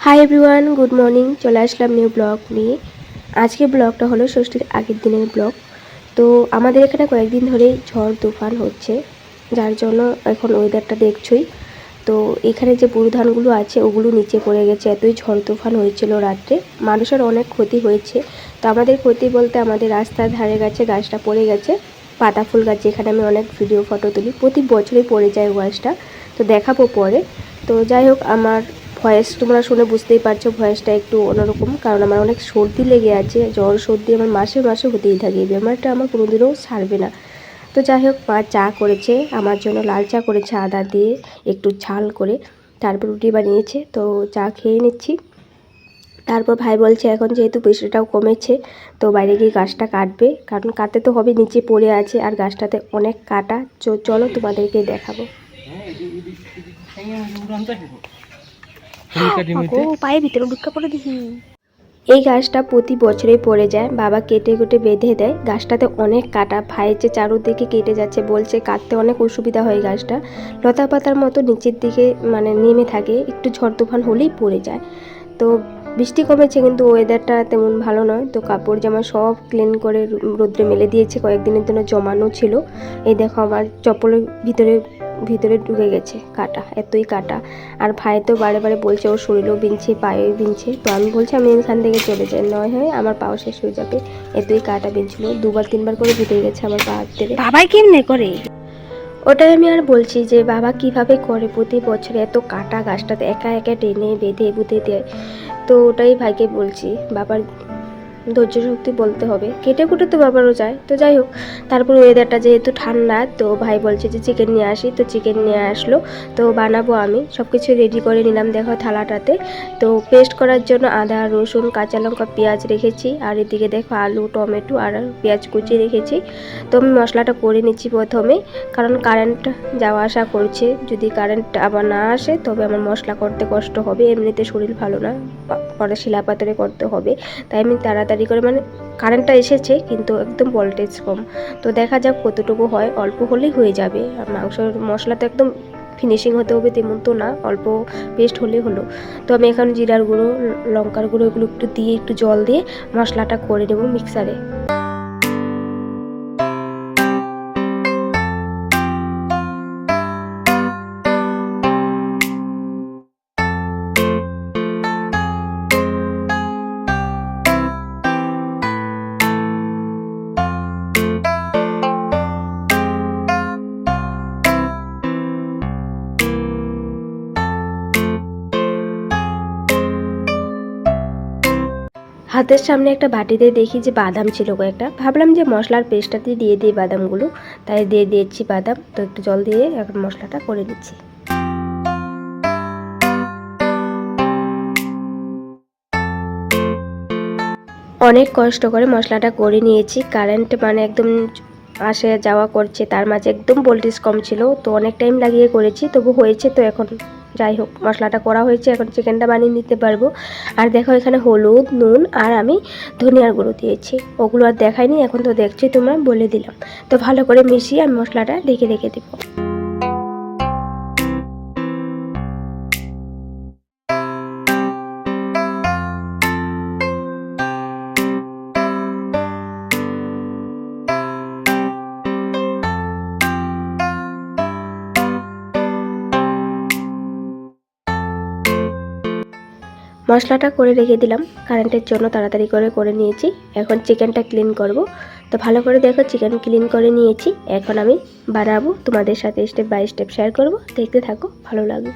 Hi everyone, good morning. চলে আসলাম new blog নিয়ে। আজকে ব্লগটা হলো ষষ্ঠীর আগের দিনের ব্লগ। তো আমাদের এখানে কয়েকদিন ধরেই ঝড় তুফান হচ্ছে, যার জন্য এখন ওয়েদারটা দেখছই। তো এখানে যে বুড়ো ধানগুলো আছে ওগুলো নিচে পড়ে গেছে, এতই ঝড় তুফান হয়েছিল রাত্রে। মানুষের অনেক ক্ষতি হয়েছে। তো আমাদের ক্ষতি বলতে আমাদের রাস্তার ধারে গাছে গাছটা পড়ে গেছে, পাতা ফুল গাছ, যেখানে আমি অনেক ভিডিও ফটো তুলি। প্রতি বছরই পড়ে যায় গাছটা, তো দেখাবো পরে। তো যাই হোক, আমার ভয়েস তোমরা শুনে বুঝতেই পারছো, ভয়েসটা একটু অন্যরকম, কারণ আমার অনেক সর্দি লেগে আছে। জ্বর সর্দি আমার মাসে মাসে হতেই থাকে, এই ব্যাপারটা আমার কোনোদিনও ছাড়বে না। তো যাই হোক, মা চা করেছে আমার জন্য, লাল চা করেছে আদা দিয়ে একটু ঝাল করে, তারপর রুটি বানিয়েছে। তো চা খেয়ে নিচ্ছি। তারপর ভাই বলছে এখন যেহেতু বৃষ্টিটাও কমেছে, তো বাইরে গিয়ে গাছটা কাটবে, কারণ কাটতে তো হবে, নিচে পড়ে আছে আর গাছটাতে অনেক কাটা। চলো তোমাদেরকে দেখাবো। পায়ের ভিতরে ঢুকা পড়ে দেখি। এই গাছটা প্রতি বছরেই পড়ে যায়, বাবা কেটে কুটে বেঁধে দেয়। গাছটাতে অনেক কাটা, ভাই যে চারোদিকে কেটে যাচ্ছে, বলছে কাটতে অনেক অসুবিধা হয়। গাছটা লতা পাতার মতো নিচের দিকে মানে নেমে থাকে, একটু ঝড় তুফান হলেই পড়ে যায়। তো বৃষ্টি কমেছে কিন্তু ওয়েদারটা তেমন ভালো নয়। তো কাপড় জামা সব ক্লিন করে রোদ্রে মেলে দিয়েছে, কয়েকদিনের জন্য জমানো ছিল। এই দেখো আমার চপ্পলের ভিতরে ভিতরে ঢুকে গেছে কাটা, এতই কাটা। আর ভাই তো বারে বারে বলছে ওর শরীরেও বিনছে, পায়েও বিনছে। তো আমি বলছি আমি এখান থেকে চলে যাই, নয় হয় আমার পাও শেষ হয়ে যাবে। এতই কাটা বিনছিল, 2-3 বার করে ভিটে গেছে আমার পা হাত থেকে। বাবাই কেমনে করে ওটাই আমি আর বলছি যে বাবা কিভাবে করে প্রতি বছরে এত কাটা গাছটাতে একা একা টেনে বেঁধে বুঁধে দেয়। তো ওটাই ভাইকে বলছি, বাবার ধৈর্য শক্তি বলতে হবে, কেটে কুটে তো বাবারও যায়। তো যাই হোক, তারপর ওয়েদারটা যেহেতু ঠান্ডা, তো ভাই বলছে যে চিকেন নিয়ে আসি, তো চিকেন নিয়ে আসলো। তো বানাবো, আমি সব কিছু রেডি করে নিলাম দেখো থালাটাতে। তো পেস্ট করার জন্য আদা রসুন কাঁচা লঙ্কা পেঁয়াজ রেখেছি, আর এদিকে দেখো আলু টমেটো আর পেঁয়াজ কুচি রেখেছি। তো আমি মশলাটা করে নিচ্ছি প্রথমে, কারণ কারেন্ট যাওয়া আসা করছে, যদি কারেন্ট আবার না আসে তবে আমার মশলা করতে কষ্ট হবে, এমনিতে শরীর ভালো না, পরে শিলা পাথরে করতে হবে। তাই আমি তাড়াতাড়ি করে, মানে কারেন্টটা এসেছে কিন্তু একদম ভোল্টেজ কম। তো দেখা যাক কতটুকু হয়, অল্প হলেই হয়ে যাবে। আর মাংসর মশলা তো একদম ফিনিশিং হতে হবে তেমন তো না, অল্প পেস্ট হলেই হলো। তো আমি এখন জিরার গুঁড়ো লঙ্কার গুঁড়ো এগুলো একটু দিয়ে একটু জল দিয়ে মশলাটা করে নেব মিক্সারে। হাতের সামনে একটা বাটিতে দেখি যে বাদাম ছিল কয়েকটা, ভাবলাম যে মশলার পেস্টটাতে দিয়ে দিই বাদামগুলো, তাই দিয়ে দিয়েছি বাদাম। তো একটু জল দিয়ে এখন মশলাটা করে নিচ্ছি। অনেক কষ্ট করে মশলাটা করে নিয়েছি, কারেন্ট মানে একদম আসে যাওয়া করছে, তার মাঝে একদম ভোল্টেজ কম ছিল, তো অনেক টাইম লাগিয়ে করেছি, তবু হয়েছে। তো এখন যাই হোক, মশলাটা করা হয়েছে, এখন চিকেনটা বানিয়ে নিতে পারবো। আর দেখো এখানে হলুদ নুন আর আমি ধনিয়ার গুঁড়ো দিয়েছি, ওগুলো আর দেখাইনি, এখন তো দেখছি তোমরা, বলে দিলাম। তো ভালো করে মিশিয়ে আমি মশলাটা ঢেকে রেখে দেবো। মশলাটা করে রেখে দিলাম, কারেন্টের জন্য তাড়াতাড়ি করে নিয়েছি। এখন চিকেনটা ক্লিন করব। তো ভালো করে দেখো চিকেন ক্লিন করে নিয়েছি, এখন আমি বানাবো, তোমাদের সাথে স্টেপ বাই স্টেপ শেয়ার করব, দেখতে থাকো, ভালো লাগবে।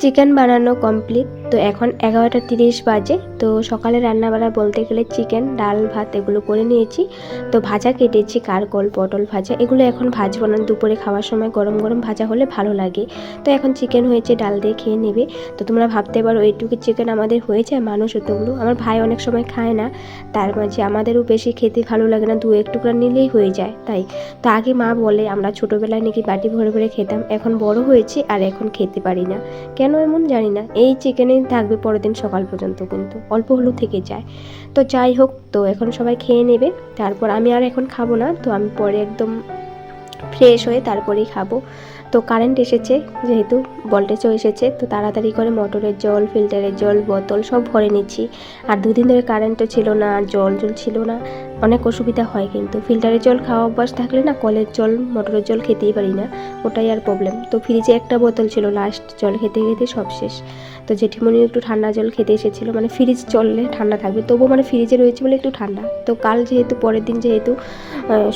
চিকেন বানানো কমপ্লিট। তো এখন 11টা 30 বাজে। তো সকালে রান্নাবাড়া বলতে গেলে চিকেন, ডাল, ভাত এগুলো করে নিয়েছি। তো ভাজা কেটেছি, কারকল, পটল ভাজা, এগুলো এখন ভাজবো না, দুপুরে খাওয়ার সময় গরম গরম ভাজা হলে ভালো লাগে। তো এখন চিকেন হয়েছে, ডাল দিয়ে খেয়ে নেবে। তো তোমরা ভাবতে পারো এইটুকু চিকেন আমাদের হয়ে যায়, মানুষ এতগুলো? আমার ভাই অনেক সময় খায় না, তার মাঝে আমাদেরও বেশি খেতে ভালো লাগে না, 2-1 টুকরা নিলেই হয়ে যায়। তাই তো আগে মা বলে আমরা ছোটোবেলায় নাকি বাটি ভরে ভরে খেতাম, এখন বড় হয়েছি আর এখন খেতে পারি না। কেন এমন জানি না, এই চিকেনেই থাকবে পরের দিন সকাল পর্যন্ত, কিন্তু অল্প হলেও থেকে যায়। তো যাই হোক, তো এখন সবাই খেয়ে নেবে, তারপর আমি আর এখন খাবো না। তো আমি পরে একদম ফ্রেশ হয়ে তারপরেই খাবো। তো কারেন্ট এসেছে, যেহেতু ভোল্টেজও এসেছে, তো তাড়াতাড়ি করে মোটরের জল, ফিল্টারের জল, বোতল সব ভরে নিচ্ছি। আর 2 দিন ধরে কারেন্টও ছিল না, আর জল ছিল না, অনেক অসুবিধা হয়। কিন্তু ফিল্টারের জল খাওয়া অভ্যাস থাকলে না, কলের জল, মোটরের জল খেতেই পারি না, ওটাই আর প্রবলেম। তো ফ্রিজে একটা বোতল ছিল, লাস্ট জল খেতে খেতে সব শেষ। তো জেঠিমণি একটু ঠান্ডা জল খেতে এসেছিলো, মানে ফ্রিজ চললে ঠান্ডা থাকবে, তবুও মানে ফ্রিজে রয়েছে বলে একটু ঠান্ডা। তো কাল যেহেতু পরের দিন যেহেতু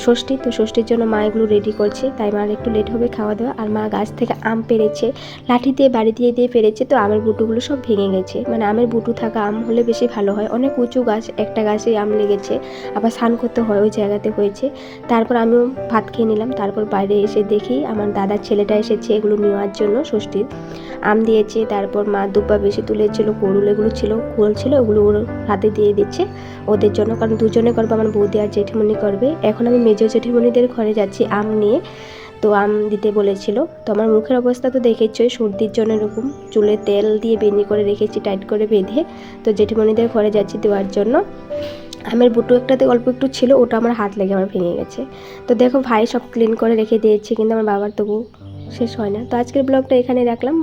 ষষ্ঠী, তো ষষ্ঠীর জন্য মা এগুলো রেডি করছে, তাই মার একটু লেট হবে খাওয়া দাওয়া। আর মা গাছ থেকে আম পেড়েছে, লাঠি দিয়ে বাড়ি দিয়ে পেড়েছে। তো আমের বুটুগুলো সব ভেঙে গেছে, মানে আমের বুটু থাকা আম হলে বেশি ভালো হয়, অনেক উঁচু গাছ, একটা গাছেই আম লেগেছে, আবার স্নান করতে হয় ওই জায়গাতে হয়েছে। তারপর আমিও ভাত খেয়ে নিলাম। তারপর বাইরে এসে দেখি আমার দাদার ছেলেটা এসেছে এগুলো নেওয়ার জন্য, ষষ্ঠীর আম দিয়েছে। তারপর মা দুব্বা বেশি তুলেছিল, গরুল এগুলো ছিল, কুল ছিল, ওগুলো ওর হাতে দিয়ে দিচ্ছে ওদের জন্য, কারণ দুজনে করবে, আমার বৌদি আর জেঠিমণি করবে। এখন আমি মেজো জেঠিমণিদের ঘরে যাচ্ছি আম নিয়ে, তো আম দিতে বলেছিল। তো আমার মুখের অবস্থা তো দেখেছই, সর্দির জন্য এরকম চুলে তেল দিয়ে বেনি করে রেখেছি, টাইট করে বেঁধে। তো জেঠিমণিদের ঘরে যাচ্ছি দেওয়ার জন্য। আমের বুটো একটাতে অল্প একটু ছিল, ওটা আমার হাত লেগে আমার ভেঙে গেছে। তো দেখো ভাই সব ক্লিন করে রেখে দিয়েছে, কিন্তু আমার বাবার তবু শেষ হয় না। তো আজকের ব্লগটা এখানে রাখলাম।